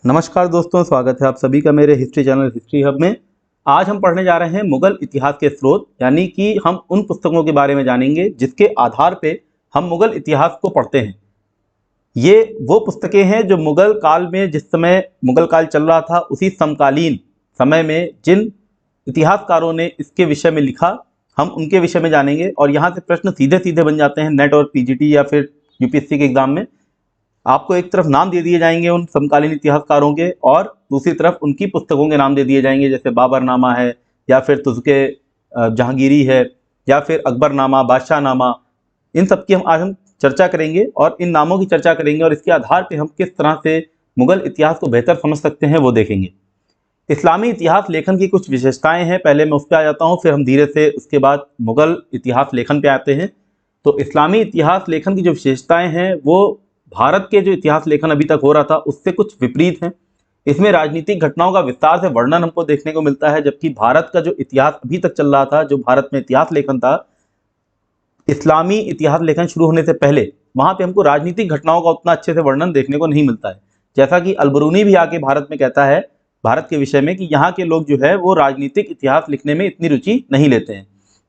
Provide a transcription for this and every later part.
नमस्कार दोस्तों, स्वागत है आप सभी का मेरे हिस्ट्री चैनल हिस्ट्री हब में। आज हम पढ़ने जा रहे हैं मुगल इतिहास के स्रोत, यानी कि हम उन पुस्तकों के बारे में जानेंगे जिसके आधार पे हम मुगल इतिहास को पढ़ते हैं। ये वो पुस्तकें हैं जो मुगल काल में, जिस समय मुगल काल चल रहा था, उसी समकालीन समय में जिन इतिहासकारों ने इसके विषय में लिखा, हम उनके विषय में जानेंगे। और यहाँ से प्रश्न सीधे सीधे बन जाते हैं नेट और पीजीटी या फिर यूपीएससी के एग्जाम में। आपको एक तरफ नाम दे दिए जाएंगे उन समकालीन इतिहासकारों के, और दूसरी तरफ उनकी पुस्तकों के नाम दे दिए जाएंगे, जैसे बाबरनामा है, या फिर तुज़के जहांगीरी है, या फिर अकबरनामा, बादशाहनामा। इन सब की आज हम चर्चा करेंगे और इन नामों की चर्चा करेंगे, और इसके आधार पर हम किस तरह से मुगल इतिहास को बेहतर समझ सकते हैं वो देखेंगे। इस्लामी इतिहास लेखन की कुछ विशेषताएं हैं, पहले मैं उस पर आ जाता हूँ, फिर हम धीरे से उसके बाद मुगल इतिहास लेखन पे आते हैं। तो इस्लामी इतिहास लेखन की जो विशेषताएं हैं वो भारत के जो इतिहास लेखन अभी तक हो रहा था उससे कुछ विपरीत हैं। इसमें राजनीतिक घटनाओं का विस्तार से वर्णन हमको देखने को मिलता है, जबकि भारत का जो इतिहास अभी तक चल रहा था, जो भारत में इतिहास लेखन था, इस्लामी इतिहास लेखन शुरू होने से पहले वहाँ पे हमको राजनीतिक घटनाओं का उतना अच्छे से वर्णन देखने को नहीं मिलता है। जैसा कि अलबरूनी भी आके भारत में कहता है, भारत के विषय में, कि यहाँ के लोग जो है वो राजनीतिक इतिहास लिखने में इतनी रुचि नहीं लेते हैं।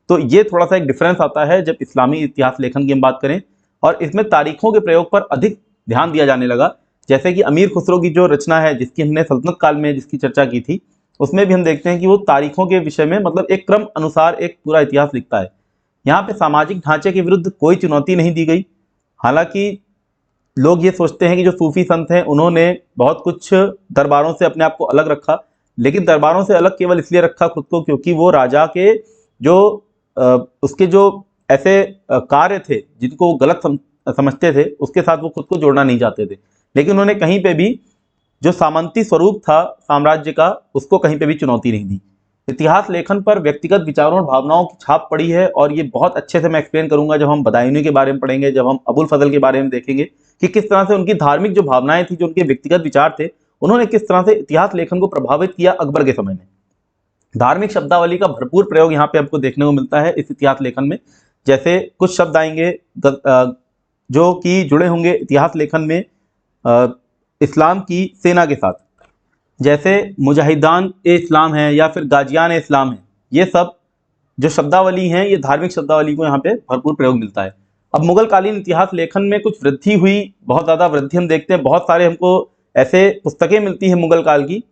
तो ये थोड़ा सा एक डिफरेंस आता है जब इस्लामी इतिहास लेखन की हम बात करें। और इसमें तारीखों के प्रयोग पर अधिक ध्यान दिया जाने लगा, जैसे कि अमीर खुसरो की जो रचना है, जिसकी हमने सल्तनत काल में जिसकी चर्चा की थी, उसमें भी हम देखते हैं कि वो तारीखों के विषय में, मतलब एक क्रम अनुसार एक पूरा इतिहास लिखता है। यहाँ पे सामाजिक ढांचे के विरुद्ध कोई चुनौती नहीं दी गई। हालांकि लोग ये सोचते हैं कि जो सूफी संत हैं उन्होंने बहुत कुछ दरबारों से अपने आप को अलग रखा, लेकिन दरबारों से अलग केवल इसलिए रखा खुद को क्योंकि वो राजा के जो उसके जो ऐसे कार्य थे जिनको वो गलत समझते थे, उसके साथ वो खुद को जोड़ना नहीं चाहते थे। लेकिन उन्होंने कहीं पे भी जो सामंती स्वरूप था साम्राज्य का, उसको कहीं पे भी चुनौती नहीं दी। इतिहास लेखन पर व्यक्तिगत विचारों और भावनाओं की छाप पड़ी है, और ये बहुत अच्छे से मैं एक्सप्लेन करूंगा जब हम बदायूनी के बारे में पढ़ेंगे, जब हम अबुल फजल के बारे में देखेंगे कि किस तरह से उनकी धार्मिक जो भावनाएं थी, जो उनके व्यक्तिगत विचार थे, उन्होंने किस तरह से इतिहास लेखन को प्रभावित किया अकबर के समय में। धार्मिक शब्दावली का भरपूर प्रयोग यहाँ पे आपको देखने को मिलता है इस इतिहास लेखन में। जैसे कुछ शब्द आएंगे जो कि जुड़े होंगे इतिहास लेखन में इस्लाम की सेना के साथ, जैसे मुजाहिदान ए इस्लाम है या फिर गाजियान ए इस्लाम है। ये सब जो शब्दावली हैं, ये धार्मिक शब्दावली को यहाँ पे भरपूर प्रयोग मिलता है। अब मुगल कालीन इतिहास लेखन में कुछ वृद्धि हुई, बहुत ज़्यादा वृद्धि हम देखते हैं, बहुत सारे हमको ऐसे पुस्तकें मिलती हैं मुगल काल की।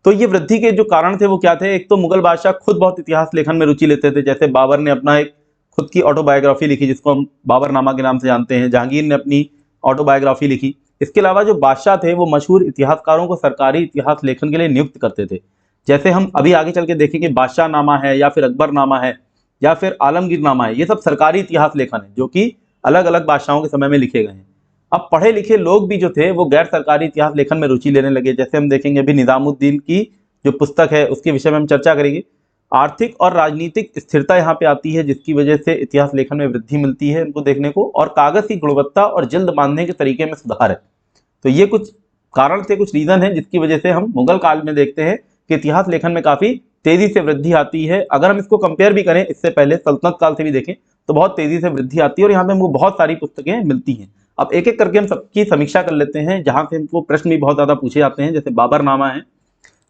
तो ये वृद्धि के जो कारण थे वो क्या थे? एक तो मुगल बादशाह खुद बहुत इतिहास लेखन में रुचि लेते थे, जैसे बाबर ने अपना एक खुद की ऑटोबायोग्राफी लिखी जिसको हम बाबरनामा के नाम से जानते हैं। जहांगीर ने अपनी ऑटोबायोग्राफी लिखी। इसके अलावा जो बादशाह थे वो मशहूर इतिहासकारों को सरकारी इतिहास लेखन के लिए नियुक्त करते थे। जैसे हम अभी आगे चल के देखेंगे, बादशाहनामा है या फिर अकबरनामा है या फिर आलमगीरनामा है, ये सब सरकारी इतिहास लेखन है जो कि अलग अलग बादशाहों के समय में लिखे गए हैं। अब पढ़े लिखे लोग भी जो थे वो गैर सरकारी इतिहास लेखन में रुचि लेने लगे। जैसे हम देखेंगे अभी निजामुद्दीन की जो पुस्तक है उसके विषय में हम चर्चा करेंगे। आर्थिक और राजनीतिक स्थिरता यहाँ पे आती है, जिसकी वजह से इतिहास लेखन में वृद्धि मिलती है इनको देखने को, और कागज की गुणवत्ता और जल्द बांधने के तरीके में सुधार है। तो ये कुछ कारण थे, कुछ रीजन है जिसकी वजह से हम मुगल काल में देखते हैं कि इतिहास लेखन में काफी तेजी से वृद्धि आती है। अगर हम इसको कंपेयर भी करें इससे पहले सल्तनत काल से भी देखें तो बहुत तेजी से वृद्धि आती है, और यहाँ पे हमको बहुत सारी पुस्तकें मिलती हैं। अब एक एक करके हम सबकी समीक्षा कर लेते हैं, जहाँ से हमको प्रश्न भी बहुत ज्यादा पूछे जाते हैं। जैसे बाबरनामा है,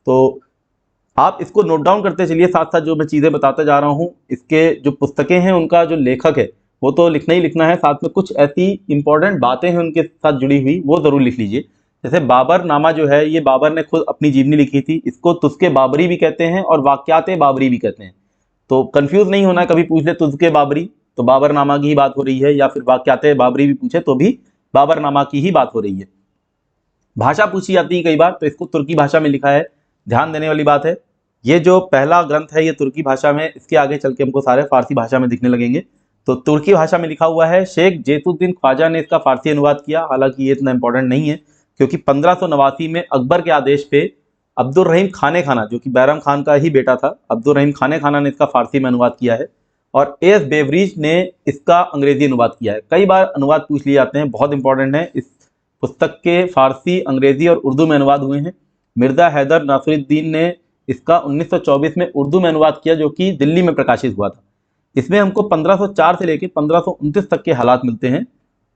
तो आप इसको नोट डाउन करते चलिए, साथ साथ जो मैं चीज़ें बताता जा रहा हूँ। इसके जो पुस्तकें हैं उनका जो लेखक है वो तो लिखना ही लिखना है, साथ में कुछ ऐसी इंपॉर्टेंट बातें हैं उनके साथ जुड़ी हुई, वो ज़रूर लिख लीजिए। जैसे बाबरनामा जो है, ये बाबर ने खुद अपनी जीवनी लिखी थी। इसको तुज़के बाबरी भी कहते हैं और वाक़यात बाबरी भी कहते हैं। तो कन्फ्यूज़ नहीं होना, कभी पूछ ले तुज़के बाबरी तो बाबरनामा की ही बात हो रही है, या फिर वाक़यात बाबरी भी पूछे तो भी बाबरनामा की ही बात हो रही है। भाषा पूछी जाती है कई बार, तो इसको तुर्की भाषा में लिखा है। ध्यान देने वाली बात है, ये जो पहला ग्रंथ है ये तुर्की भाषा में, इसके आगे चल के हमको सारे फारसी भाषा में दिखने लगेंगे। तो तुर्की भाषा में लिखा हुआ है। शेख जेतुद्दीन ख्वाजा ने इसका फारसी अनुवाद किया। हालांकि ये इतना इंपॉर्टेंट नहीं है, क्योंकि 1589 में अकबर के आदेश पे अब्दुल रहीम खाने खाना, जो कि बैरम खान का ही बेटा था, अब्दुल रहीम खाने खाना ने इसका फारसी में अनुवाद किया है, और एस बेवरीज ने इसका अंग्रेजी अनुवाद किया है। कई बार अनुवाद पूछ लिए जाते हैं, बहुत इंपॉर्टेंट है। इस पुस्तक के फारसी, अंग्रेजी और उर्दू में अनुवाद हुए हैं। मिर्जा हैदर नासिरुद्दीन ने इसका 1924 में उर्दू में अनुवाद किया, जो कि दिल्ली में प्रकाशित हुआ था। इसमें हमको 1504 से लेकर 1529 तक के हालात मिलते हैं,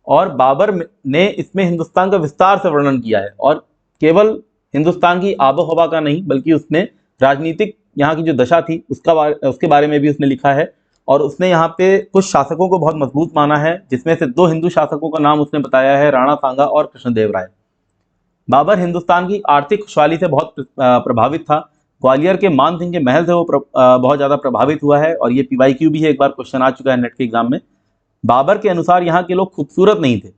और बाबर ने इसमें हिंदुस्तान का विस्तार से वर्णन किया है, और केवल हिंदुस्तान की आबो हवा का नहीं, बल्कि उसने राजनीतिक यहाँ की जो दशा थी उसके बारे में भी उसने लिखा है। और उसने यहाँ पे कुछ शासकों को बहुत मजबूत माना है, जिसमें से 2 हिंदू शासकों का नाम उसने बताया है, राणा सांगा और कृष्णदेव राय। बाबर हिंदुस्तान की आर्थिक खुशहाली से बहुत प्रभावित था। ग्वालियर के मान सिंह के महल से वो बहुत ज़्यादा प्रभावित हुआ है, और ये PYQ भी है, एक बार क्वेश्चन आ चुका है नेट के एग्जाम में। बाबर के अनुसार यहाँ के लोग खूबसूरत नहीं थे,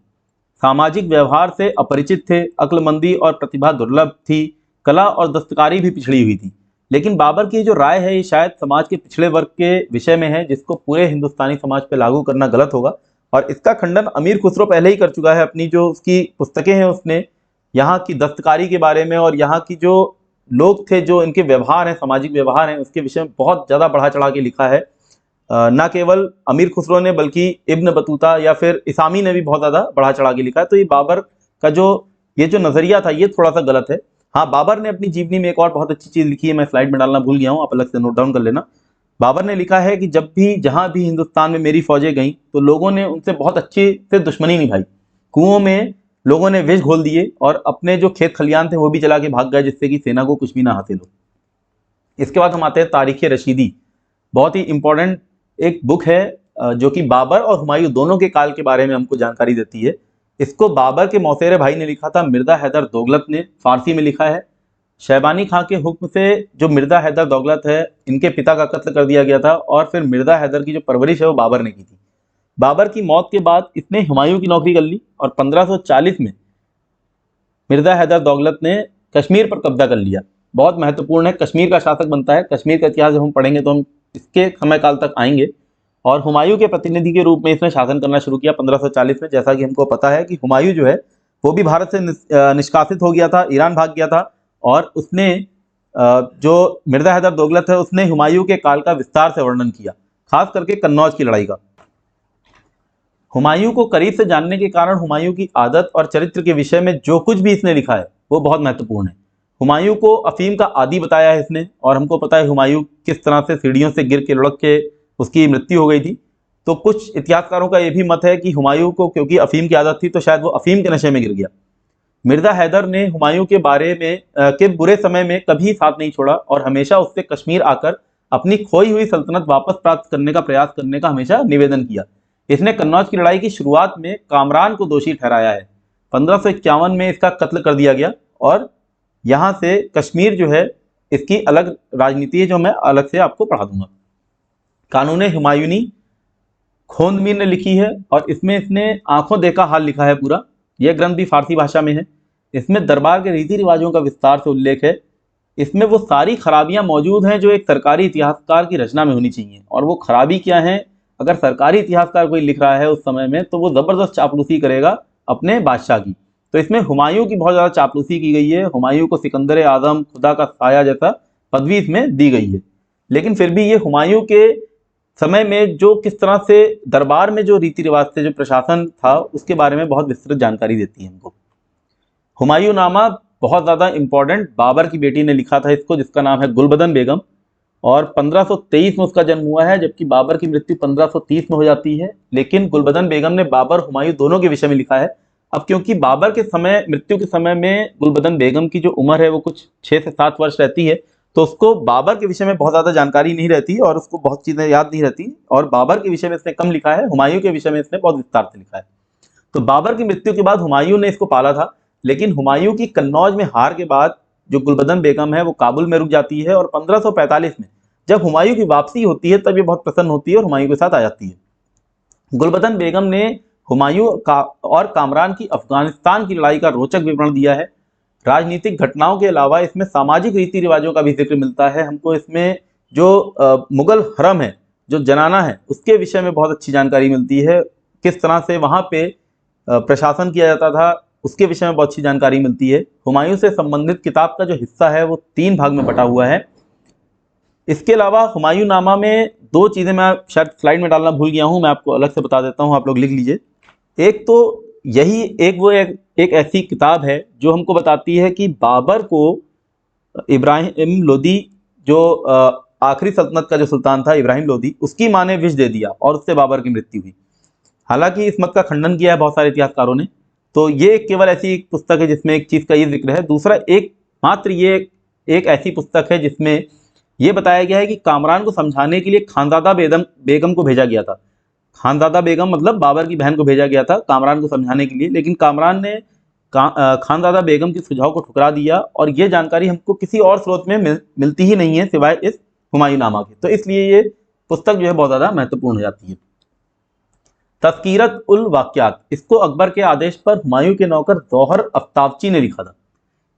सामाजिक व्यवहार से अपरिचित थे, अक्लमंदी और प्रतिभा दुर्लभ थी, कला और दस्तकारी भी पिछड़ी हुई थी। लेकिन बाबर की जो राय है ये शायद समाज के पिछड़े वर्ग के विषय में है, जिसको पूरे हिंदुस्तानी समाज पर लागू करना गलत होगा। और इसका खंडन अमीर खुसरो पहले ही कर चुका है, अपनी जो उसकी पुस्तकें हैं उसने यहाँ की दस्तकारी के बारे में और यहाँ की जो लोग थे, जो इनके व्यवहार हैं, सामाजिक व्यवहार हैं, उसके विषय में बहुत ज़्यादा बढ़ा चढ़ा के लिखा है। न केवल अमीर खुसरो ने बल्कि इब्न बतूता या फिर इसामी ने भी बहुत ज़्यादा बढ़ा चढ़ा के लिखा है। तो ये बाबर का ये जो नज़रिया था ये थोड़ा सा गलत है। हाँ, बाबर ने अपनी जीवनी में एक और बहुत अच्छी चीज़ लिखी है, मैं स्लाइड में डालना भूल गया हूँ, आप अलग से नोट डाउन कर लेना। बाबर ने लिखा है कि जब भी जहाँ भी हिंदुस्तान में मेरी फौजें गईं तो लोगों ने उनसे बहुत अच्छे से दुश्मनी निभाई। कुओं में लोगों ने विष घोल दिए और अपने जो खेत खलियान थे वो भी जला के भाग गए, जिससे कि सेना को कुछ भी ना हासिल हो। इसके बाद हम आते हैं तारीख रशीदी। बहुत ही इंपॉर्टेंट एक बुक है जो कि बाबर और हुमायूं दोनों के काल के बारे में हमको जानकारी देती है। इसको बाबर के मौसेरे भाई ने लिखा था, मिर्ज़ा हैदर दौलत ने फारसी में लिखा है। शैबानी खां के हुक्म से जो मिर्ज़ा हैदर दौलत है, इनके पिता का कत्ल कर दिया गया था, और फिर मिर्ज़ा हैदर की जो परवरिश है वो बाबर ने की थी। बाबर की मौत के बाद इसने हुमायूं की नौकरी कर ली, और 1540 में मिर्ज़ा हैदर दौलत ने कश्मीर पर कब्जा कर लिया। बहुत महत्वपूर्ण है, कश्मीर का शासक बनता है। कश्मीर का इतिहास जब हम पढ़ेंगे तो हम इसके समय काल तक आएंगे। और हुमायूं के प्रतिनिधि के रूप में इसने शासन करना शुरू किया 1540 में। जैसा कि हमको पता है कि हुमायूं जो है वो भी भारत से निष्कासित हो गया था, ईरान भाग गया था, और उसने जो मिर्ज़ा हैदर दौलत है उसने हुमायूं के काल का विस्तार से वर्णन किया, खास करके कन्नौज की लड़ाई का। हुमायूं को करीब से जानने के कारण हुमायूं की आदत और चरित्र के विषय में जो कुछ भी इसने लिखा है वो बहुत महत्वपूर्ण है। हुमायूं को अफीम का आदी बताया है इसने, और हमको पता है हुमायूं किस तरह से सीढ़ियों से गिर के लुढ़क के उसकी मृत्यु हो गई थी। तो कुछ इतिहासकारों का ये भी मत है कि हुमायूं को क्योंकि अफीम की आदत थी तो शायद वो अफीम के नशे में गिर गया। मिर्ज़ा हैदर ने हुमायूं के बारे में के बुरे समय में कभी साथ नहीं छोड़ा, और हमेशा उससे कश्मीर आकर अपनी खोई हुई सल्तनत वापस प्राप्त करने का प्रयास करने का हमेशा निवेदन किया। इसने कन्नौज की लड़ाई की शुरुआत में कामरान को दोषी ठहराया है। 1551 में इसका कत्ल कर दिया गया, और यहाँ से कश्मीर जो है इसकी अलग राजनीति है, जो मैं अलग से आपको पढ़ा दूंगा। कानून हुमायूनी खोंदमीर ने लिखी है, और इसमें इसने आंखों देखा हाल लिखा है पूरा। यह ग्रंथ भी फारसी भाषा में है। इसमें दरबार के रीति रिवाजों का विस्तार से उल्लेख है। इसमें वो सारी खराबियां मौजूद हैं जो एक सरकारी इतिहासकार की रचना में होनी चाहिए। और वो खराबी क्या है, अगर सरकारी इतिहासकार कोई लिख रहा है उस समय में तो वो ज़बरदस्त चापलूसी करेगा अपने बादशाह की। तो इसमें हुमायूं की बहुत ज़्यादा चापलूसी की गई है। हुमायूं को सिकंदर आज़म, खुदा का साया जैसा पदवी इसमें दी गई है। लेकिन फिर भी ये हुमायूं के समय में जो किस तरह से दरबार में जो रीति रिवाज से जो प्रशासन था उसके बारे में बहुत विस्तृत जानकारी देती है हमको। हुमायूं नामा बहुत ज़्यादा इंपॉर्टेंट, बाबर की बेटी ने लिखा था इसको, जिसका नाम है गुलबदन बेगम, और 1523 में उसका जन्म हुआ है, जबकि बाबर की मृत्यु 1530 में हो जाती है। लेकिन गुलबदन बेगम ने बाबर हुमायूं दोनों के विषय में लिखा है। अब क्योंकि बाबर के समय, मृत्यु के समय में गुलबदन बेगम की जो उम्र है वो कुछ 6 से 7 वर्ष रहती है, तो उसको बाबर के विषय में बहुत ज़्यादा जानकारी नहीं रहती और उसको बहुत चीज़ें याद नहीं रहती, और बाबर के विषय में इसने कम लिखा है, हुमायूं के विषय में इसने बहुत विस्तार से लिखा है। तो बाबर की मृत्यु के बाद हुमायूं ने इसको पाला था, लेकिन हुमायूं की कन्नौज में हार के बाद जो गुलबदन बेगम है वो काबुल में रुक जाती है, और 1545 में जब हुमायूं की वापसी होती है तब ये बहुत प्रसन्न होती है और हुमायूं के साथ आ जाती है। गुलबदन बेगम ने हुमायूं का और कामरान की अफगानिस्तान की लड़ाई का रोचक विवरण दिया है। राजनीतिक घटनाओं के अलावा इसमें सामाजिक रीति रिवाजों का भी जिक्र मिलता है हमको। इसमें जो मुगल हरम है, जो जनाना है, उसके विषय में बहुत अच्छी जानकारी मिलती है। किस तरह से वहाँ पे प्रशासन किया जाता था उसके विषय में बहुत अच्छी जानकारी मिलती है। हुमायूं से संबंधित किताब का जो हिस्सा है वो 3 भाग में बटा हुआ है। इसके अलावा हुमायूं नामा में 2 चीज़ें मैं शायद स्लाइड में डालना भूल गया हूँ, मैं आपको अलग से बता देता हूँ, आप लोग लिख लीजिए। एक तो यही एक ऐसी किताब है जो हमको बताती है कि बाबर को इब्राहिम लोदी, जो आखिरी सल्तनत का जो सुल्तान था इब्राहिम लोदी, उसकी माँ ने विष दे दिया और उससे बाबर की मृत्यु हुई। हालांकि इस मत का खंडन किया है बहुत सारे इतिहासकारों ने। तो ये केवल ऐसी एक पुस्तक है जिसमें एक चीज़ का ये जिक्र है। दूसरा, एक मात्र ये एक ऐसी पुस्तक है जिसमें ये बताया गया है कि कामरान को समझाने के लिए खानज़ादा बेगम को भेजा गया था। खानज़ादा बेगम मतलब बाबर की बहन को भेजा गया था कामरान को समझाने के लिए, लेकिन कामरान ने खानज़ादा बेगम के सुझाव को ठुकरा दिया और ये जानकारी हमको किसी और स्रोत में मिलती ही नहीं है सिवाय इस हुमायूंनामा के। तो इसलिए ये पुस्तक जो है बहुत ज़्यादा महत्वपूर्ण हो जाती है। तज़किरत उल वाक़ियात, इसको अकबर के आदेश पर हुमायूं के नौकर ज़ौहर अफ्ताबची ने लिखा था।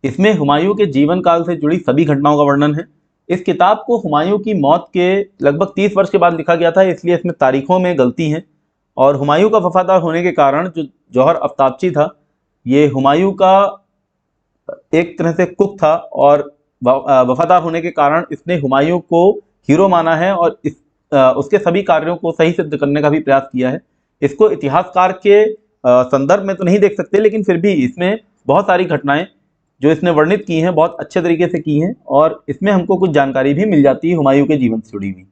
इसमें हुमायूं के जीवन काल से जुड़ी सभी घटनाओं का वर्णन है। इस किताब को हुमायूं की मौत के लगभग 30 वर्ष के बाद लिखा गया था, इसलिए इसमें तारीखों में गलती है। और हुमायूं का वफादार होने के कारण जो जौहर अफ्ताबची था, ये हुमायूं का एक तरह से कुक था और वफादार होने के कारण इसने हुमायूं को हीरो माना है और उसके सभी कार्यों को सही सिद्ध करने का भी प्रयास किया है। इसको इतिहासकार के संदर्भ में तो नहीं देख सकते, लेकिन फिर भी इसमें बहुत सारी घटनाएं जो इसने वर्णित की हैं बहुत अच्छे तरीके से की हैं और इसमें हमको कुछ जानकारी भी मिल जाती है हुमायूं के जीवन से जुड़ी हुई।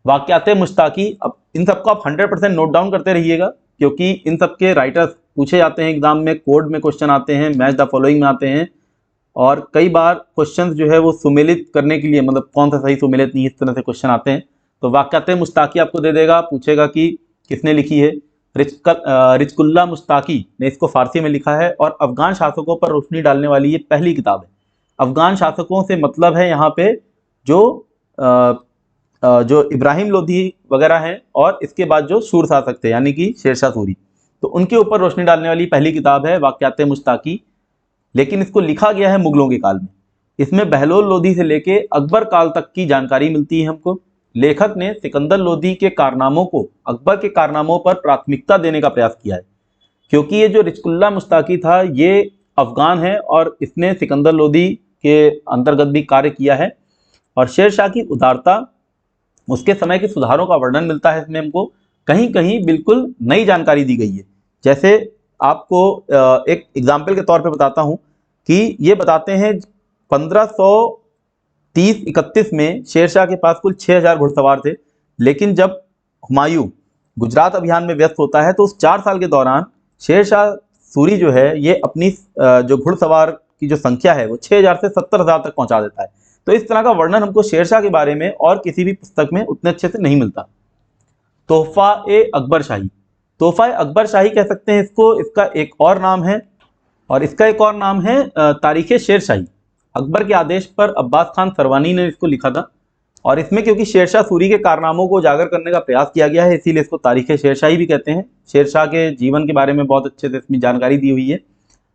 वाक़याते मुश्ताकी, अब इन सबको आप 100% नोट डाउन करते रहिएगा, क्योंकि इन सब के राइटर्स पूछे जाते हैं एग्जाम में, कोड में क्वेश्चन आते हैं, मैच द फॉलोइंग में आते हैं और कई बार क्वेश्चन जो है वो सुमेलित करने के लिए, मतलब कौन सा सही सुमेलित नहीं, इस तरह से क्वेश्चन आते हैं। तो वाक़याते मुश्ताकी आपको दे देगा, पूछेगा कि किसने लिखी है। रिजकुल्ला मुश्ताकी ने इसको फारसी में लिखा है और अफ़गान शासकों पर रोशनी डालने वाली ये पहली किताब है। अफ़गान शासकों से मतलब है यहाँ पे जो इब्राहिम लोधी वगैरह हैं और इसके बाद जो शूर शासक थे यानी कि शेरशाह सूरी, तो उनके ऊपर रोशनी डालने वाली पहली किताब है वाक़याते मुश्ताकी। लेकिन इसको लिखा गया है मुगलों के काल में। इसमें बहलोल लोधी से लेके अकबर काल तक की जानकारी मिलती है हमको। लेखक ने सिकंदर लोधी के कारनामों को अकबर के कारनामों पर प्राथमिकता देने का प्रयास किया है, क्योंकि ये जो रिजकुल्ला मुश्ताकी था ये अफ़गान है और इसने सिकंदर लोधी के अंतर्गत भी कार्य किया है। और शेरशाह की उदारता, उसके समय के सुधारों का वर्णन मिलता है इसमें हमको। कहीं कहीं बिल्कुल नई जानकारी दी गई है। जैसे आपको एक एग्जाम्पल के तौर पे बताता हूँ कि ये बताते हैं 1530-31 में शेरशाह के पास कुल 6000 घुड़सवार थे, लेकिन जब हुमायूं गुजरात अभियान में व्यस्त होता है तो उस 4 साल के दौरान शेरशाह सूरी जो है ये अपनी जो घुड़सवार की जो संख्या है वो 6000 से 70000 तक पहुंचा देता है। तो इस तरह का वर्णन हमको शेरशाह के बारे में और किसी भी पुस्तक में उतने अच्छे से नहीं मिलता। तोहफा-ए-अकबर शाही, तोहफा-ए-अकबर शाही कह सकते हैं इसको, इसका एक और नाम है और इसका एक और नाम है तारीख़ शेर शाही। अकबर के आदेश पर अब्बास खान सरवानी ने इसको लिखा था और इसमें क्योंकि शेरशाह सूरी के कारनामों को उजागर करने का प्रयास किया गया है, इसीलिए इसको तारीख़ शेर शाही भी कहते हैं। शेरशाह के जीवन के बारे में बहुत अच्छे से इसमें जानकारी दी हुई है।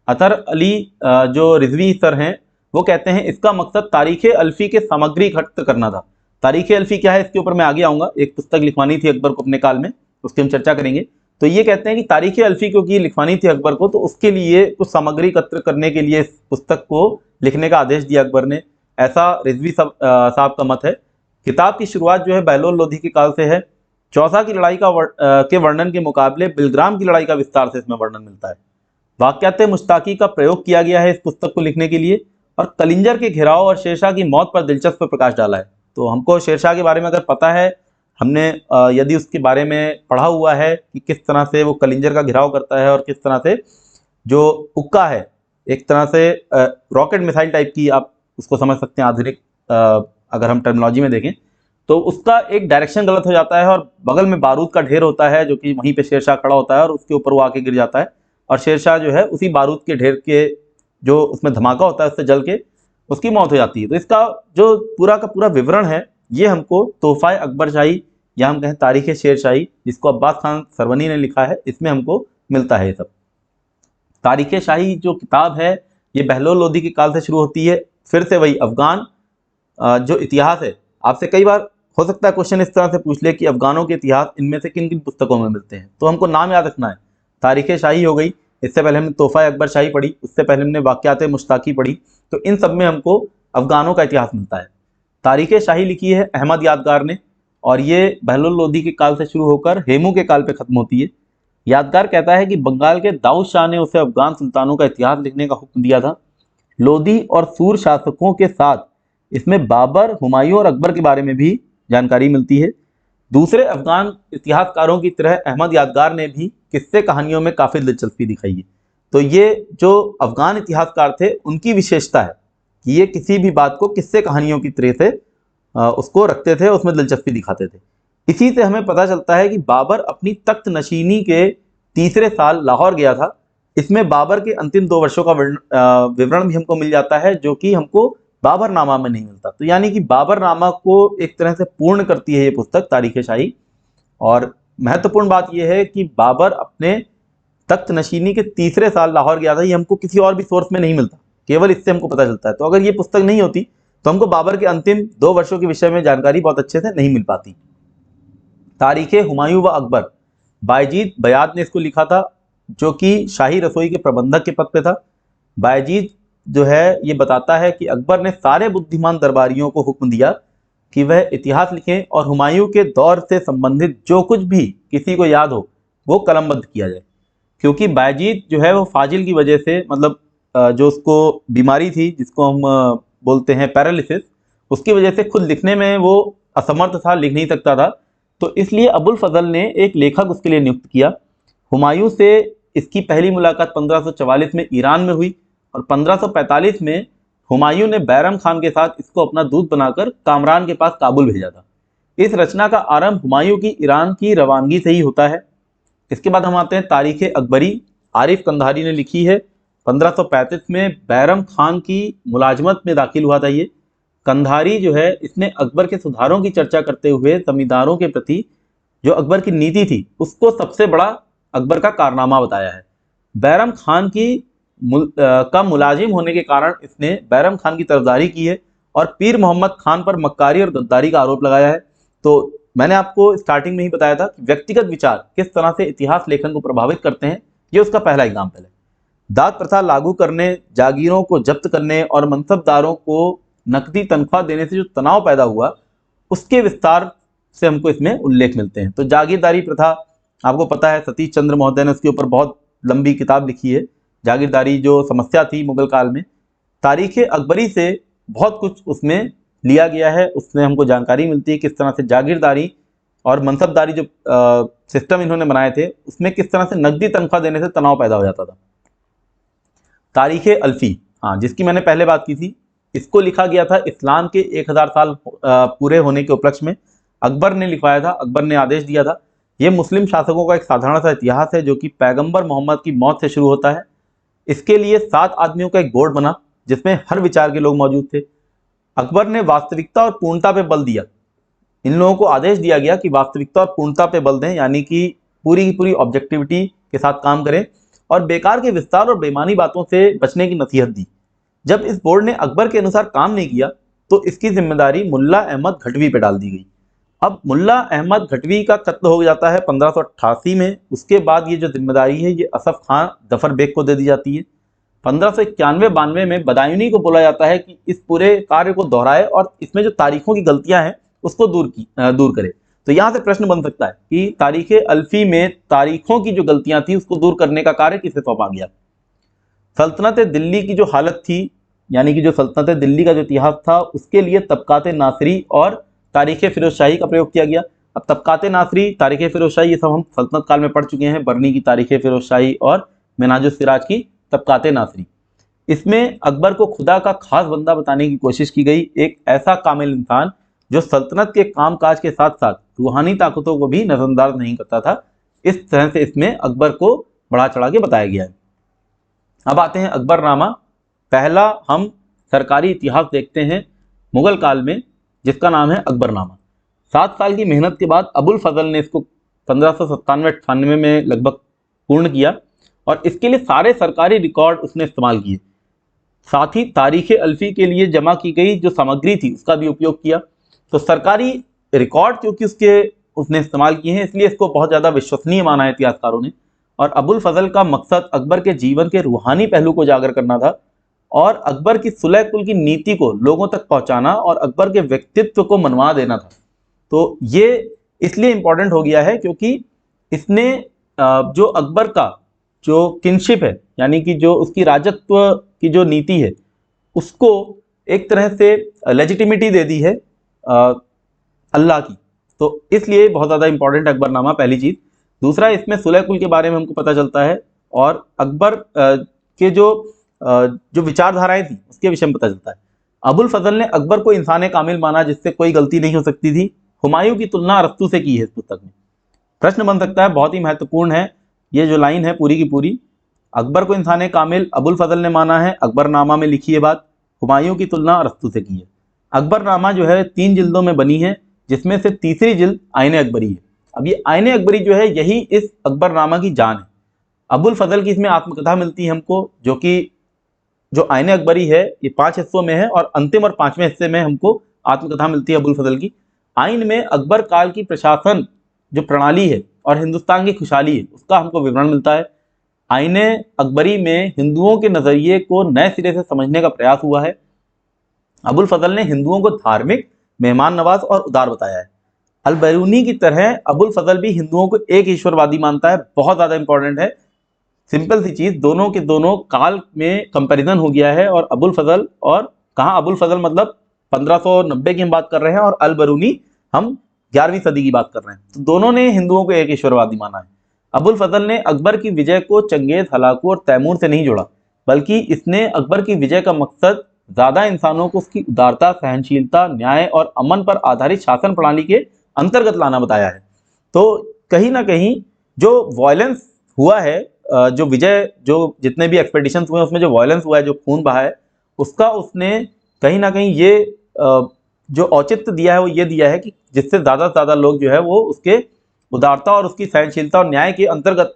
अतर अली जो रिजवी सर हैं वो कहते हैं इसका मकसद तारीख़ अल्फ़ी के सामग्री एकत्र करना था। तारीख़ अल्फ़ी क्या है इसके ऊपर मैं आगे आऊँगा, एक पुस्तक लिखवानी थी अकबर को अपने काल में, उसकी हम चर्चा करेंगे। तो ये कहते हैं कि तारीख़ अल्फ़ी क्योंकि लिखवानी थी अकबर को, तो उसके लिए कुछ सामग्री एकत्र करने के लिए इस पुस्तक को लिखने का आदेश दिया अकबर ने, ऐसा रिजवी साहब का मत है। किताब की शुरुआत जो है बहलोल लोधी के काल से है। चौसा की लड़ाई के वर्णन के मुकाबले बिलग्राम की लड़ाई का विस्तार से इसमें वर्णन मिलता है। वाक़याते मुश्ताकी का प्रयोग किया गया है इस पुस्तक को लिखने के लिए और कलिंजर के घिराव और शेरशाह की मौत पर दिलचस्प प्रकाश डाला है। तो हमको शेरशाह के बारे में अगर पता है, हमने यदि उसके बारे में पढ़ा हुआ है कि किस तरह से वो कलिंजर का घिराव करता है और किस तरह से जो उक्का है, एक तरह से रॉकेट मिसाइल टाइप की आप उसको समझ सकते हैं आधुनिक अगर हम टर्मिनोलॉजी में देखें, तो उसका एक डायरेक्शन गलत हो जाता है और बगल में बारूद का ढेर होता है जो कि वहीं पे शेरशाह खड़ा होता है और उसके ऊपर वो आके गिर जाता है और शेरशाह जो है उसी बारूद के ढेर के जो उसमें धमाका होता है उससे जल के उसकी मौत हो जाती है। तो इसका जो पूरा का पूरा विवरण है ये हमको तोहफा-ए-अकबर शाही या हम कहें तारीख़ शेर शाही, जिसको अब्बास खान सरवनी ने लिखा है, इसमें हमको मिलता है ये सब। तारीख़ शाही जो किताब है ये बहलोल लोधी के काल से शुरू होती है। फिर से वही अफ़गान जो इतिहास है, आपसे कई बार हो सकता है क्वेश्चन इस तरह से पूछ ले कि अफ़गानों के इतिहास इनमें से किन किन पुस्तकों में मिलते हैं, तो हमको नाम याद रखना है। तारीख़ शाही हो गई, इससे पहले हमने तोहफा-ए-अकबर शाही पढ़ी, उससे पहले हमने वाक़याते मुश्ताकी पढ़ी, तो इन सब में हमको अफ़गानों का इतिहास मिलता है। तारीख़ शाही लिखी है अहमद यादगार ने और ये बहलोल लोधी के काल से शुरू होकर हेमू के काल पे ख़त्म होती है। यादगार कहता है कि बंगाल के दाऊद शाह ने उसे अफ़गान सुल्तानों का इतिहास लिखने का हुक्म दिया था। लोधी और सूर शासकों के साथ इसमें बाबर, हुमायूं और अकबर के बारे में भी जानकारी मिलती है। दूसरे अफ़गान इतिहासकारों की तरह अहमद यादगार ने भी किस्से कहानियों में काफ़ी दिलचस्पी दिखाई है। तो ये जो अफ़गान इतिहासकार थे उनकी विशेषता है कि ये किसी भी बात को किस्से कहानियों की तरह से उसको रखते थे, उसमें दिलचस्पी दिखाते थे। इसी से हमें पता चलता है कि बाबर अपनी तख्त नशीनी के तीसरे साल लाहौर गया था। इसमें बाबर के अंतिम 2 वर्षों का विवरण भी हमको मिल जाता है, जो कि हमको बाबरनामा में नहीं मिलता। तो यानी कि बाबरनामा को एक तरह से पूर्ण करती है ये पुस्तक तारीख शाही। और महत्वपूर्ण बात यह है कि बाबर अपने तख्त नशीनी के तीसरे साल लाहौर गया था। ये हमको किसी और भी सोर्स में नहीं मिलता, केवल इससे हमको पता चलता है। तो अगर ये पुस्तक नहीं होती तो हमको बाबर के अंतिम 2 वर्षों के विषय में जानकारी बहुत अच्छे से नहीं मिल पाती। तारीखे हुमायूं व अकबर, बायजीद बयाद ने इसको लिखा था, जो कि शाही रसोई के प्रबंधक के पद पे था। बायजीद जो है ये बताता है कि अकबर ने सारे बुद्धिमान दरबारियों को हुक्म दिया कि वह इतिहास लिखें और हुमायूं के दौर से संबंधित जो कुछ भी किसी को याद हो वो कलमबद्ध किया जाए। क्योंकि बायजीद जो है वो फाजिल की वजह से, मतलब जो उसको बीमारी थी जिसको हम बोलते हैं पैरालिसिस, उसकी वजह से खुद लिखने में वो असमर्थ था, लिख नहीं सकता था। तो इसलिए अबुल फजल ने एक लेखक उसके लिए नियुक्त किया। हुमायूं से इसकी पहली मुलाकात 1544 में ईरान में हुई और 1545 में हुमायूं ने बैरम खान के साथ इसको अपना दूत बनाकर कामरान के पास काबुल भेजा था। इस रचना का आरंभ हुमायूं की ईरान की रवानगी से ही होता है। इसके बाद हम आते हैं तारीख अकबरी। आरिफ कंधारी ने लिखी है। 1535 में बैरम खान की मुलाजमत में दाखिल हुआ था ये। कंधारी जो है इसने अकबर के सुधारों की चर्चा करते हुए जमींदारों के प्रति जो अकबर की नीति थी उसको सबसे बड़ा अकबर का कारनामा बताया है। बैरम खान की का मुलाजिम होने के कारण इसने बैरम खान की तरफदारी की है और पीर मोहम्मद खान पर मक्कारी और गद्दारी का आरोप लगाया है। तो मैंने आपको स्टार्टिंग में ही बताया था कि व्यक्तिगत विचार किस तरह से इतिहास लेखन को प्रभावित करते हैं, ये उसका पहला एग्जाम्पल है। दाद प्रथा लागू करने, जागीरों को जब्त करने और मनसबदारों को नकदी तनख्वाह देने से जो तनाव पैदा हुआ उसके विस्तार से हमको इसमें उल्लेख मिलते हैं। तो जागीरदारी प्रथा आपको पता है, सतीश चंद्र महोदय ने उसके ऊपर बहुत लंबी किताब लिखी है, जागीरदारी जो समस्या थी मुगल काल में। तारीख अकबरी से बहुत कुछ उसमें लिया गया है, उसमें हमको जानकारी मिलती है किस तरह से जागीरदारी और मनसबदारी जो सिस्टम इन्होंने बनाए थे उसमें किस तरह से नकदी तनख्वाह देने से तनाव पैदा हो जाता था। तारीख अल्फी, हाँ, जिसकी मैंने पहले बात की थी, इसको लिखा गया था इस्लाम के 1000 साल पूरे होने के उपलक्ष्य में। अकबर ने लिखवाया था, अकबर ने आदेश दिया था। यह मुस्लिम शासकों का एक साधारण सा इतिहास है जो कि पैगंबर मोहम्मद की मौत से शुरू होता है। इसके लिए 7 आदमियों का एक बोर्ड बना जिसमें हर विचार के लोग मौजूद थे। अकबर ने वास्तविकता और पूर्णता पे बल दिया। इन लोगों को आदेश दिया गया कि वास्तविकता और पूर्णता पे बल दें, यानी कि पूरी की पूरी ऑब्जेक्टिविटी के साथ काम करें और बेकार के विस्तार और बेमानी बातों से बचने की नसीहत दी। जब इस बोर्ड ने अकबर के अनुसार काम नहीं किया तो इसकी जिम्मेदारी मुल्ला अहमद घटवी पे डाल दी गई। अब मुल्ला अहमद घटवी का कत्ल हो जाता है 1588 में। उसके बाद ये जो जिम्मेदारी है ये असफ खान जफर बेग को दे दी जाती है। 1591-92 में बदायूनी को बोला जाता है कि इस पूरे कार्य को दोहराए और इसमें जो तारीखों की गलतियां हैं उसको दूर करे। तो यहाँ से प्रश्न बन सकता है कि तारीख अल्फी में तारीखों की जो गलतियां थी उसको दूर करने का कार्य किसे सौंपा गया। सल्तनत दिल्ली की जो हालत थी, यानी कि जो सल्तनत दिल्ली का जो इतिहास था उसके लिए तबकात नासरी और तारीख फिरोजशाही का प्रयोग किया गया। अब तबकात नासरी, तारीख फिरोजशाही, ये सब हम सल्तनत काल में पढ़ चुके हैं। बर्नी की तारीख फिरोजशाही और मिनाजुस सिराज की तबकात नासरी। इसमें अकबर को खुदा का खास बंदा बताने की कोशिश की गई, एक ऐसा कामिल इंसान जो सल्तनत के कामकाज के साथ साथ रूहानी ताकतों को भी नजरअंदाज नहीं करता था। इस तरह से इसमें अकबर को बढ़ा चढ़ा के बताया गया है। अब आते हैं अकबरनामा। पहला हम सरकारी इतिहास देखते हैं मुगल काल में, जिसका नाम है अकबरनामा। 7 साल की मेहनत के बाद अबुल फजल ने इसको 1597-98 में लगभग पूर्ण किया और इसके लिए सारे सरकारी रिकॉर्ड उसने इस्तेमाल किए। साथ ही तारीख अल्फी के लिए जमा की गई जो सामग्री थी उसका भी उपयोग किया। तो सरकारी रिकॉर्ड क्योंकि उसने इस्तेमाल किए हैं इसलिए इसको बहुत ज़्यादा विश्वसनीय माना है इतिहासकारों ने। और अबुल फजल का मकसद अकबर के जीवन के रूहानी पहलू को उजागर करना था और अकबर की सुलह कुल की नीति को लोगों तक पहुंचाना और अकबर के व्यक्तित्व को मनवा देना था। तो ये इसलिए इम्पोर्टेंट हो गया है क्योंकि इसने जो अकबर का जो किनशिप है, यानी कि जो उसकी राजत्व की जो नीति है उसको एक तरह से लेजिटिमिटी दे दी है अल्लाह की। तो इसलिए बहुत ज़्यादा इंपॉर्टेंट अकबरनामा, पहली चीज़। दूसरा, इसमें सुलह कुल के बारे में हमको पता चलता है और अकबर के जो विचारधाराएं थी उसके विषय में पता चलता है। अबुल फजल ने अकबर को इंसान कामिल माना जिससे कोई गलती नहीं हो सकती थी। हुमायूं की तुलना अरस्तू से की है इस पुस्तक में। प्रश्न बन सकता है, बहुत ही महत्वपूर्ण है ये जो लाइन है पूरी की पूरी। अकबर को इंसान कामिल अबुल फजल ने माना है, अकबरनामा में लिखी है बात। हुमायूं की तुलना अरस्तू से की है। अकबरनामा जो है 3 जिल्दों में बनी है, जिसमें से तीसरी जिल्द आईने अकबरी है। अब ये आईने अकबरी जो है यही इस अकबरनामा की जान है। अबुल फजल की इसमें आत्मकथा मिलती है हमको, जो कि जो आईने अकबरी है ये 5 हिस्सों में है और अंतिम और 5वें हिस्से में हमको आत्मकथा मिलती है अबुल फजल की। आइन में अकबर काल की प्रशासन जो प्रणाली है और हिंदुस्तान की खुशहाली है उसका हमको विवरण मिलता है। आईने अकबरी में हिंदुओं के नज़रिए को नए सिरे से समझने का प्रयास हुआ है। अबुल फजल ने हिंदुओं को धार्मिक, मेहमान नवाज और उदार बताया है। अल बैरूनी की तरह अबुल फजल भी हिंदुओं को एक ईश्वरवादी मानता है। बहुत ज़्यादा इंपॉर्टेंट है, सिंपल सी चीज़, दोनों के दोनों काल में कंपैरिजन हो गया है। और अबुल फजल, और कहाँ अबुल फजल मतलब 1590 की हम बात कर रहे हैं और अल बैरूनी हम 11वीं सदी की बात कर रहे हैं। तो दोनों ने हिंदुओं को एक ईश्वरवादी माना है। अबुल फजल ने अकबर की विजय को चंगेज, हलाकू और तैमूर से नहीं जोड़ा, बल्कि इसने अकबर की विजय का मकसद ज़्यादा इंसानों को उसकी उदारता, सहनशीलता, न्याय और अमन पर आधारित शासन प्रणाली के अंतर्गत लाना बताया है। तो कहीं ना कहीं जो वायलेंस हुआ है, जो विजय, जो जितने भी एक्सपेडिशन हुए उसमें जो वायलेंस हुआ है, जो खून बहा है, उसका उसने कहीं ना कहीं ये जो औचित्य दिया है वो ये दिया है कि जिससे ज़्यादा से ज़्यादा लोग जो है वो उसके उदारता और उसकी सहनशीलता और न्याय के अंतर्गत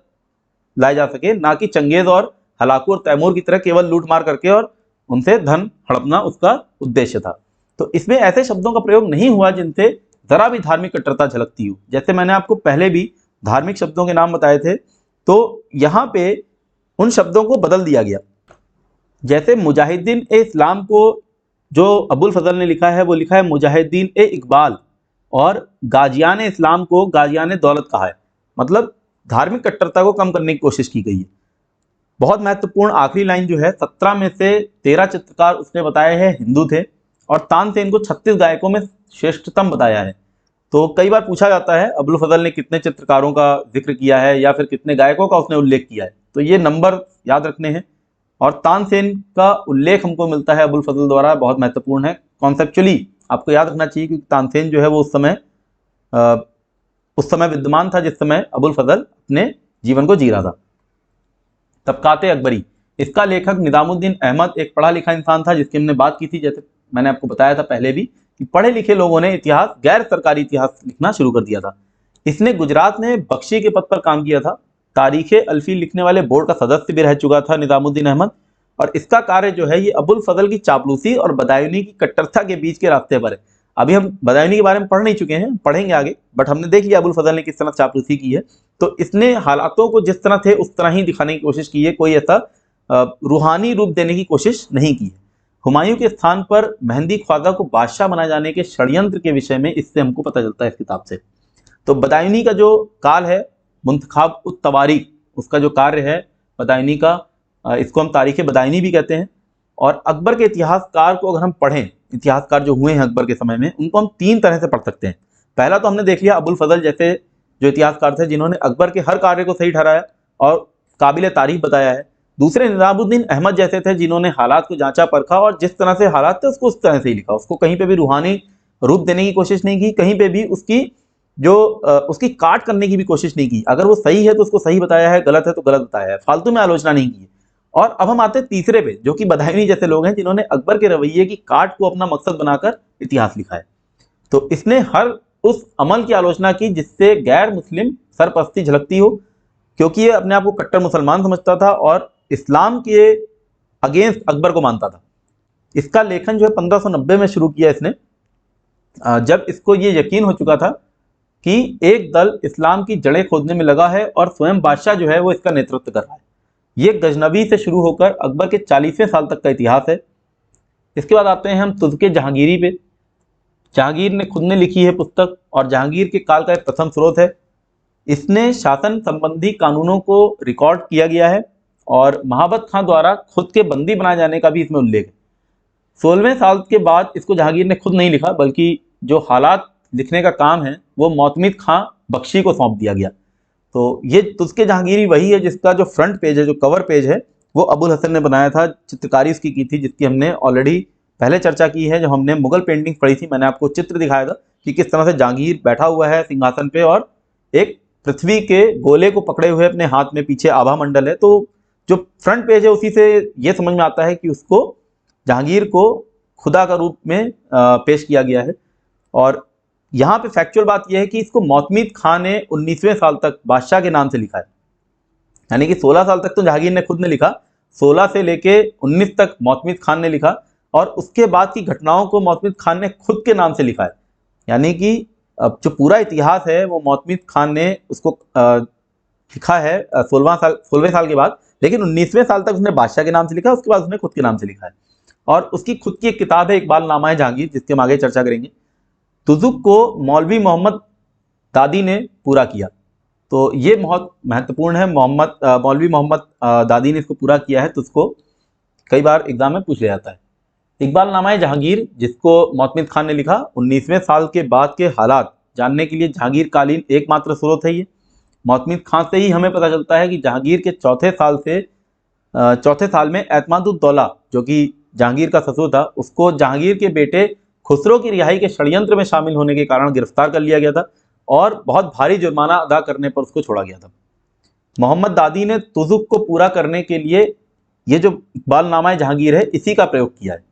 लाए जा सके, ना कि चंगेज और हलाकू और तैमूर की तरह केवल लूट मार करके और उनसे धन हड़पना उसका उद्देश्य था। तो इसमें ऐसे शब्दों का प्रयोग नहीं हुआ जिनसे जरा भी धार्मिक कट्टरता झलकती हो। जैसे मैंने आपको पहले भी धार्मिक शब्दों के नाम बताए थे, तो यहाँ पे उन शब्दों को बदल दिया गया। जैसे मुजाहिदीन ए इस्लाम को जो अबुल फजल ने लिखा है वो लिखा है मुजाहिदीन ए इकबाल, और गाजियान इस्लाम को गाजियान दौलत कहा है। मतलब धार्मिक कट्टरता को कम करने की कोशिश की गई है। बहुत महत्वपूर्ण आखिरी लाइन जो है, 17 में से 13 चित्रकार उसने बताए हैं हिंदू थे और तानसेन को 36 गायकों में श्रेष्ठतम बताया है। तो कई बार पूछा जाता है अबुल फजल ने कितने चित्रकारों का जिक्र किया है या फिर कितने गायकों का उसने उल्लेख किया है, तो ये नंबर याद रखने हैं। और तानसेन का उल्लेख हमको मिलता है अबुल फजल द्वारा, बहुत महत्वपूर्ण है। कॉन्सेप्चुअली आपको याद रखना चाहिए क्योंकि तानसेन जो है वो उस समय विद्यमान था जिस समय अबुल फजल अपने जीवन को जी रहा था। तबकाते अकबरी, इसका लेखक निजामुद्दीन अहमद एक पढ़ा लिखा इंसान था जिसकी हमने बात की थी, जैसे मैंने आपको बताया था पहले भी कि पढ़े लिखे लोगों ने इतिहास, गैर सरकारी इतिहास लिखना शुरू कर दिया था। इसने गुजरात में बख्शी के पद पर काम किया था। तारीख अल्फी लिखने वाले बोर्ड का सदस्य भी रह चुका था निजामुद्दीन अहमद। और इसका कार्य जो है ये अबुल फजल की चापलूसी और बदायूनी की कट्टरता के बीच के रास्ते पर है। अभी हम बदायूनी के बारे में पढ़ नहीं चुके हैं, पढ़ेंगे आगे, बट हमने देख लिया अबुल फजल ने किस तरह चापलूसी की है। तो इसने हालातों को जिस तरह थे उस तरह ही दिखाने की कोशिश की है, कोई ऐसा रूहानी रूप देने की कोशिश नहीं की है। हुमायूं के स्थान पर मेहंदी ख्वाजा को बादशाह बनाए जाने के षड्यंत्र के विषय में इससे हमको पता चलता है इस किताब से। तो बदायूनी का जो काल है, मुंतखाब उत तवारीख, उसका जो कार्य है बदायूनी का, इसको हम तारीख बदायूनी भी कहते हैं। और अकबर के इतिहासकार को अगर हम पढ़ें, इतिहासकार जो हुए हैं अकबर के समय में, उनको हम 3 तरह से पढ़ सकते हैं। पहला तो हमने देख लिया अबुल फजल जैसे जो इतिहासकार थे जिन्होंने अकबर के हर कार्य को सही ठहराया और काबिल तारीफ बताया है। दूसरे निजामुद्दीन अहमद जैसे थे जिन्होंने हालात को जांचा परखा और जिस तरह से हालात थे उसको उस तरह से ही लिखा, उसको कहीं पे भी रूहानी रूप देने की कोशिश नहीं की, कहीं पे भी उसकी काट करने की भी कोशिश नहीं की। अगर वो सही है तो उसको सही बताया है, गलत है तो गलत बताया है, फालतू में आलोचना नहीं की। और अब हम आते हैं तीसरे पे, जो कि बदायूनी जैसे लोग हैं जिन्होंने अकबर के रवैये की काट को अपना मकसद बनाकर इतिहास लिखा है। तो इसने हर उस अमल की आलोचना की जिससे गैर मुस्लिम सरपरस्ती झलकती हो, क्योंकि ये अपने आप को कट्टर मुसलमान समझता था और इस्लाम के अगेंस्ट अकबर को मानता था। इसका लेखन जो है 1590 में शुरू किया इसने, जब इसको ये यकीन हो चुका था कि एक दल इस्लाम की जड़ें खोदने में लगा है और स्वयं बादशाह जो है वो इसका नेतृत्व कर रहा है। ये गजनबी से शुरू होकर अकबर के 40वें साल तक का इतिहास है। इसके बाद आते हैं हम तुज़के जहांगीरी पे। जहांगीर ने खुद ने लिखी है पुस्तक और जहांगीर के काल का एक प्रथम स्रोत है। इसने शासन संबंधी कानूनों को रिकॉर्ड किया गया है और महाबत खां द्वारा खुद के बंदी बनाए जाने का भी इसमें उल्लेख है। 16वें साल के बाद इसको जहांगीर ने खुद नहीं लिखा, बल्कि जो हालात लिखने का काम है वो मोतमिद खां बख्शी को सौंप दिया गया। तो ये तुज़के जहांगीरी वही है जिसका जो फ्रंट पेज है, जो कवर पेज है, वो अबुल हसन ने बनाया था, चित्रकारी उसकी की थी, जिसकी हमने ऑलरेडी पहले चर्चा की है, जब हमने मुगल पेंटिंग पढ़ी थी। मैंने आपको चित्र दिखाया था कि किस तरह से जहांगीर बैठा हुआ है सिंहासन पे और एक पृथ्वी के गोले को पकड़े हुए अपने हाथ में पीछे आभा मंडल है। तो जो फ्रंट पेज है उसी से ये समझ में आता है कि उसको जहांगीर को खुदा का रूप में पेश किया गया है। और यहाँ पे फैक्चुअल बात यह है कि इसको मोहम्मद खान ने 19वें साल तक बादशाह के नाम से लिखा है, यानी कि 16 साल तक तो जहांगीर ने खुद ने लिखा, 16 से लेके 19 तक मोहम्मद खान ने लिखा, और उसके बाद की घटनाओं को मोहम्मद खान ने खुद के नाम से लिखा है। यानी कि जो पूरा इतिहास है वो मोहम्मद खान ने उसको लिखा है 16वें साल के बाद, लेकिन 19वें साल तक उसने बादशाह के नाम से लिखा, उसके बाद उसने खुद के नाम से लिखा है। और उसकी खुद की एक किताब है इकबालनामा है जहांगीर, जिसके हम आगे चर्चा करेंगे। तुजुक को मौलवी मोहम्मद दादी ने पूरा किया, तो ये बहुत महत्वपूर्ण है। मौलवी मोहम्मद दादी ने इसको पूरा किया है, तो उसको कई बार एग्जाम में पूछ लिया जाता है। इकबालनामा जहांगीर, जिसको मोहम्मद खान ने लिखा, 19वें साल के बाद के हालात जानने के लिए जहांगीर कालीन एकमात्र स्रोत है ये। मोहम्मद खान से ही हमें पता चलता है कि जहांगीर के चौथे साल में एतमादुद्दौला, जो कि जहांगीर का ससुर था, उसको जहांगीर के बेटे खुसरो की रिहाई के षड्यंत्र में शामिल होने के कारण गिरफ्तार कर लिया गया था और बहुत भारी जुर्माना अदा करने पर उसको छोड़ा गया था। मोहम्मद दादी ने तुजुक को पूरा करने के लिए ये जो इकबालनामा जहांगीर है इसी का प्रयोग किया है।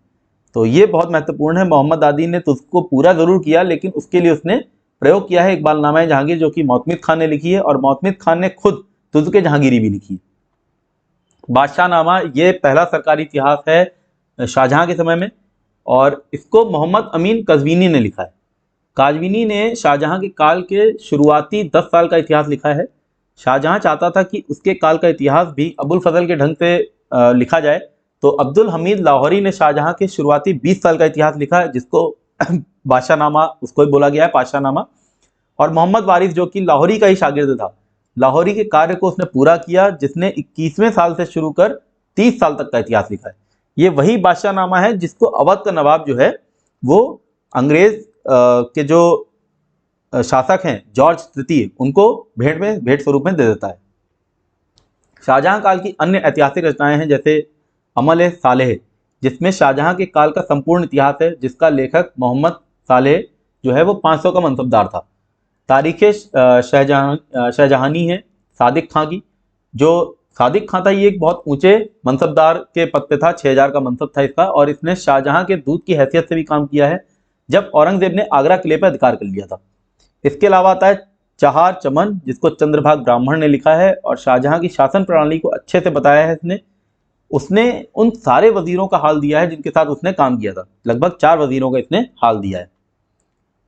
तो ये बहुत महत्वपूर्ण है। मोहम्मद दादी ने तुजुक को पूरा जरूर किया, लेकिन उसके लिए उसने प्रयोग किया है इकबालनामा जहांगीर, जो कि मोहम्मद खान ने लिखी है, और मोहम्मद खान ने खुद तुजुक जहांगीरी भी लिखी है। बादशाहनामा ये पहला सरकारी इतिहास है शाहजहां के समय में, और इसको मोहम्मद अमीन कज़वीनी ने लिखा है। काज़वीनी ने शाहजहां के काल के शुरुआती 10 साल का इतिहास लिखा है। शाहजहां चाहता था कि उसके काल का इतिहास भी अबुल फजल के ढंग से लिखा जाए, तो अब्दुल हमीद लाहौरी ने शाहजहां के शुरुआती 20 साल का इतिहास लिखा है, जिसको बादशाहनामा उसको ही बोला गया है, बादशाहनामा। और मोहम्मद वारिस, जो कि लाहौरी का ही शागिर्द था, लाहौरी के कार्य को उसने पूरा किया, जिसने 21वें साल से शुरू कर 30 साल तक का इतिहास लिखा है। ये वही बादशाहनामा है जिसको अवध का नवाब जो है वो अंग्रेज के जो शासक हैं जॉर्ज तृतीय, उनको भेंट स्वरूप में दे देता है। शाहजहां काल की अन्य ऐतिहासिक रचनाएं हैं, जैसे अमल सालेह, जिसमें शाहजहां के काल का संपूर्ण इतिहास है, जिसका लेखक मोहम्मद सालेह जो है वो 500 का मनसबदार था। तारीख शाहजहानी है सादिक खां की, जो सादिक खां था ये एक बहुत ऊंचे मनसबदार के पद पे था, 6000 का मनसब था इसका, और इसने शाहजहां के दूत की हैसियत से भी काम किया है जब औरंगजेब ने आगरा किले पर अधिकार कर लिया था। इसके अलावा आता है चहार चमन, जिसको चंद्रभाग ब्राह्मण ने लिखा है, और शाहजहां की शासन प्रणाली को अच्छे से बताया है उसने उन सारे वजीरों का हाल दिया है जिनके साथ उसने काम किया था। लगभग 4 वजीरों का इसने हाल दिया है।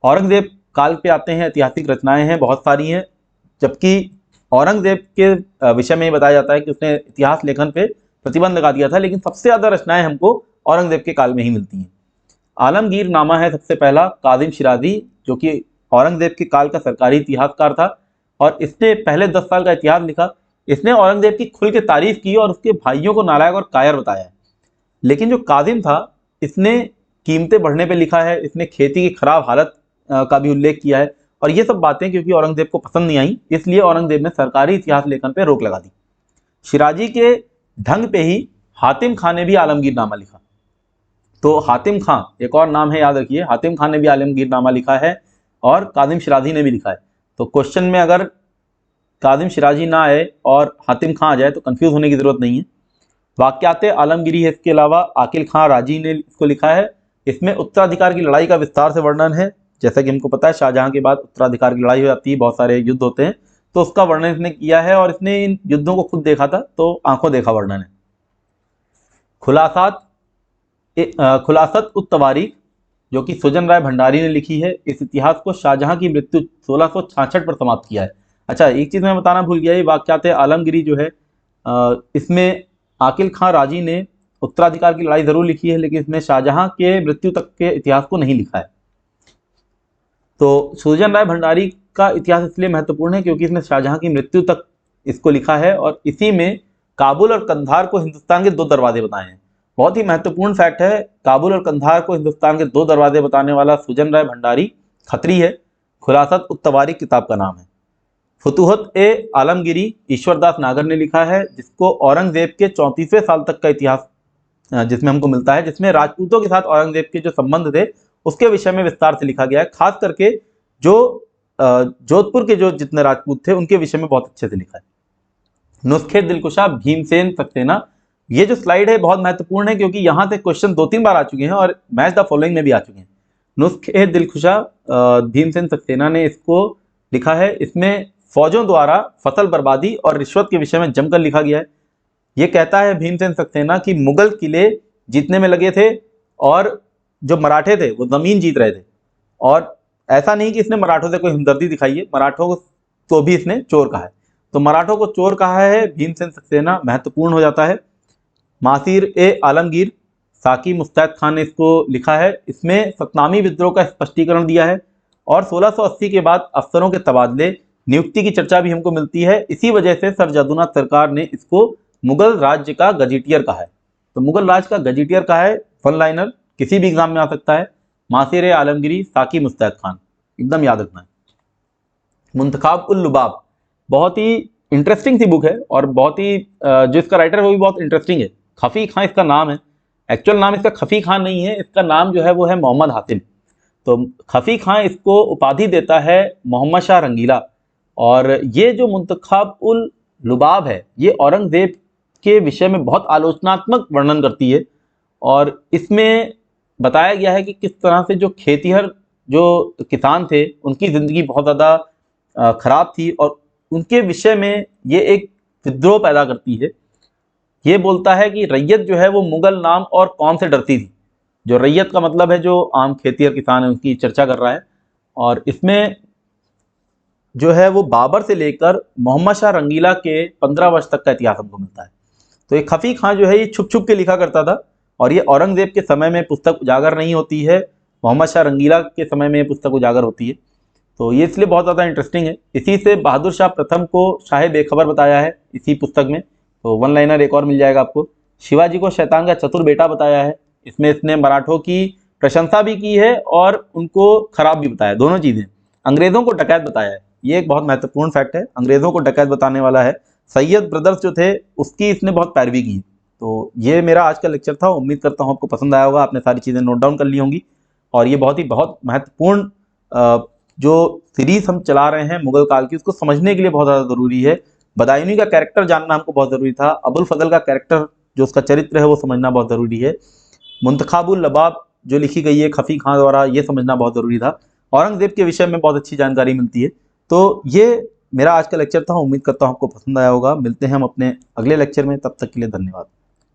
औरंगजेब काल पे आते हैं, ऐतिहासिक रचनाएं हैं, बहुत सारी हैं, जबकि औरंगजेब के विषय में बताया जाता है कि उसने इतिहास लेखन पे प्रतिबंध लगा दिया था, लेकिन सबसे ज़्यादा रचनाएं हमको औरंगजेब के काल में ही मिलती हैं। आलमगीर नामा है सबसे पहला, काजिम शिराजी, जो कि औरंगजेब के काल का सरकारी इतिहासकार था, और इसने पहले 10 साल का इतिहास लिखा। इसने औरंगजेब की खुल के तारीफ की और उसके भाइयों को नालायक और कायर बताया है। लेकिन जो काजिम था, इसने कीमतें बढ़ने पे लिखा है, इसने खेती की खराब हालत का भी उल्लेख किया है, और ये सब बातें क्योंकि औरंगजेब को पसंद नहीं आई, इसलिए औरंगजेब ने सरकारी इतिहास लेखन पे रोक लगा दी। शिराजी के ढंग पे ही हातिम खान ने भी आलमगीर नामा लिखा। तो हातिम खान एक और नाम है, याद रखिए, हातिम खान ने भी आलमगीर नामा लिखा है और काजिम शिराजी ने भी लिखा है। तो क्वेश्चन में अगर काजिम शिराजी ना आए और हातिम खान आ जाए तो कंफ्यूज होने की जरूरत नहीं है। वाक्यात आलमगीरी है, इसके अलावा आकिल खां राजी ने इसको लिखा है। इसमें उत्तराधिकार की लड़ाई का विस्तार से वर्णन है। जैसा कि हमको पता है शाहजहां के बाद उत्तराधिकार की लड़ाई हो जाती है, बहुत सारे युद्ध होते हैं, तो उसका वर्णन इसने किया है, और इसने इन युद्धों को खुद देखा था, तो आंखों देखा वर्णन है। खुलासत उत तवारीख, जो कि सुजन राय भंडारी ने लिखी है, इस इतिहास को शाहजहां की मृत्यु 1666 पर समाप्त किया है। अच्छा, एक चीज़ मैं बताना भूल गया, ये वाक्यात आलमगीरी जो है इसमें आकिल खां राजी ने उत्तराधिकार की लड़ाई जरूर लिखी है, लेकिन इसमें शाहजहां के मृत्यु तक के इतिहास को नहीं लिखा है। तो सुजन राय भंडारी का इतिहास इसलिए महत्वपूर्ण है क्योंकि इसने शाहजहां की मृत्यु तक इसको लिखा है, और इसी में काबुल और कंधार को हिंदुस्तान के 2 दरवाजे बताए हैं। बहुत ही महत्वपूर्ण फैक्ट है, काबुल और कंधार को हिंदुस्तान के 2 दरवाजे बताने वाला सुजन राय भंडारी खत्री है। खुलासत उत तवारीख किताब का नाम है। फुतूहत ए आलमगीरी ईश्वरदास नागर ने लिखा है, जिसको औरंगजेब के 34वें साल तक का इतिहास जिसमें हमको मिलता है, जिसमें राजपूतों के साथ औरंगजेब के जो संबंध थे उसके विषय में विस्तार से लिखा गया है। खास करके जो जोधपुर के जो जितने राजपूत थे उनके विषय में बहुत अच्छे से लिखा है। नुस्खे दिलकुशा भीमसेन सक्सेना, ये जो स्लाइड है बहुत महत्वपूर्ण है क्योंकि यहाँ से क्वेश्चन 2-3 बार आ चुके हैं और मैच द फॉलोइंग में भी आ चुके हैं। नुस्खे दिलकुशा भीमसेन सक्सेना ने इसको लिखा है। इसमें फौजों द्वारा फसल बर्बादी और रिश्वत के विषय में जमकर लिखा गया है। ये कहता है भीमसेन सक्सेना कि मुगल किले जीतने में लगे थे और जो मराठे थे वो जमीन जीत रहे थे, और ऐसा नहीं कि इसने मराठों से कोई हमदर्दी दिखाई है, मराठों को भी इसने चोर कहा है। तो मराठों को चोर कहा है भीमसेन सक्सेना, महत्वपूर्ण हो जाता है। मासिर ए आलमगीर साकी मुस्तैद खान ने इसको लिखा है। इसमें सतनामी विद्रोह का स्पष्टीकरण दिया है और 1680 के बाद अफसरों के तबादले नियुक्ति की चर्चा भी हमको मिलती है। इसी वजह से सर जादूनाथ सरकार ने इसको मुगल राज्य का गजेटियर कहा है। तो मुगल राज का गजेटियर कहा है, वन लाइनर किसी भी एग्जाम में आ सकता है। मासिर ए आलमगीरी साकी मुस्तैद खान, एकदम याद रखना है। मुंतखाब उल लुबाब बहुत ही इंटरेस्टिंग सी बुक है और बहुत ही जो इसका राइटर है वो भी बहुत इंटरेस्टिंग है। खफी खां इसका नाम है, एक्चुअल नाम इसका खफी खां नहीं है, इसका नाम जो है वो है मोहम्मद हातिम। तो खफी खां इसको उपाधि देता है मोहम्मद शाह रंगीला। और ये जो मुंतखाब उल लुबाब है ये औरंगजेब के विषय में बहुत आलोचनात्मक वर्णन करती है और इसमें बताया गया है कि किस तरह से जो खेतीहर जो किसान थे उनकी ज़िंदगी बहुत ज़्यादा खराब थी और उनके विषय में ये एक विद्रोह पैदा करती है। ये बोलता है कि रैयत जो है वो मुगल नाम और कौम से डरती थी। जो रैयत का मतलब है जो आम खेतीहर किसान है उनकी चर्चा कर रहा है। और इसमें जो है वो बाबर से लेकर मोहम्मद शाह रंगीला के 15 वर्ष तक का इतिहास हमको मिलता है। तो ये खफी खां जो है ये छुप छुप के लिखा करता था और ये औरंगजेब के समय में पुस्तक उजागर नहीं होती है, मोहम्मद शाह रंगीला के समय में ये पुस्तक उजागर होती है। तो ये इसलिए बहुत ज़्यादा इंटरेस्टिंग है। इसी से बहादुर शाह प्रथम को शाह बेखबर बताया है इसी पुस्तक में। तो वन लाइनर एक और मिल जाएगा आपको। शिवाजी को शैतान का चतुर बेटा बताया है, इसमें इसने मराठों की प्रशंसा भी की है और उनको खराब भी बताया, दोनों चीज़ें। अंग्रेज़ों को डकैत बताया है, ये एक बहुत महत्वपूर्ण फैक्ट है, अंग्रेज़ों को डकैत बताने वाला है। सैयद ब्रदर्स जो थे उसकी इसने बहुत पैरवी की। तो ये मेरा आज का लेक्चर था, उम्मीद करता हूँ आपको पसंद आया होगा, आपने सारी चीज़ें नोट डाउन कर ली होंगी। और ये बहुत महत्वपूर्ण जो सीरीज़ हम चला रहे हैं मुगल काल की, उसको समझने के लिए बहुत ज़्यादा ज़रूरी है। बदायूनी का कैरेक्टर जानना हमको बहुत ज़रूरी था, अबुल फजल का कैरेक्टर जो उसका चरित्र है वो समझना बहुत ज़रूरी है। मुंतखाबुल लबाब जो लिखी गई है खफी खां द्वारा, ये समझना बहुत ज़रूरी था। औरंगजेब के विषय में बहुत अच्छी जानकारी मिलती है। तो ये मेरा आज का लेक्चर था, उम्मीद करता हूँ आपको पसंद आया होगा। मिलते हैं हम अपने अगले लेक्चर में, तब तक के लिए धन्यवाद।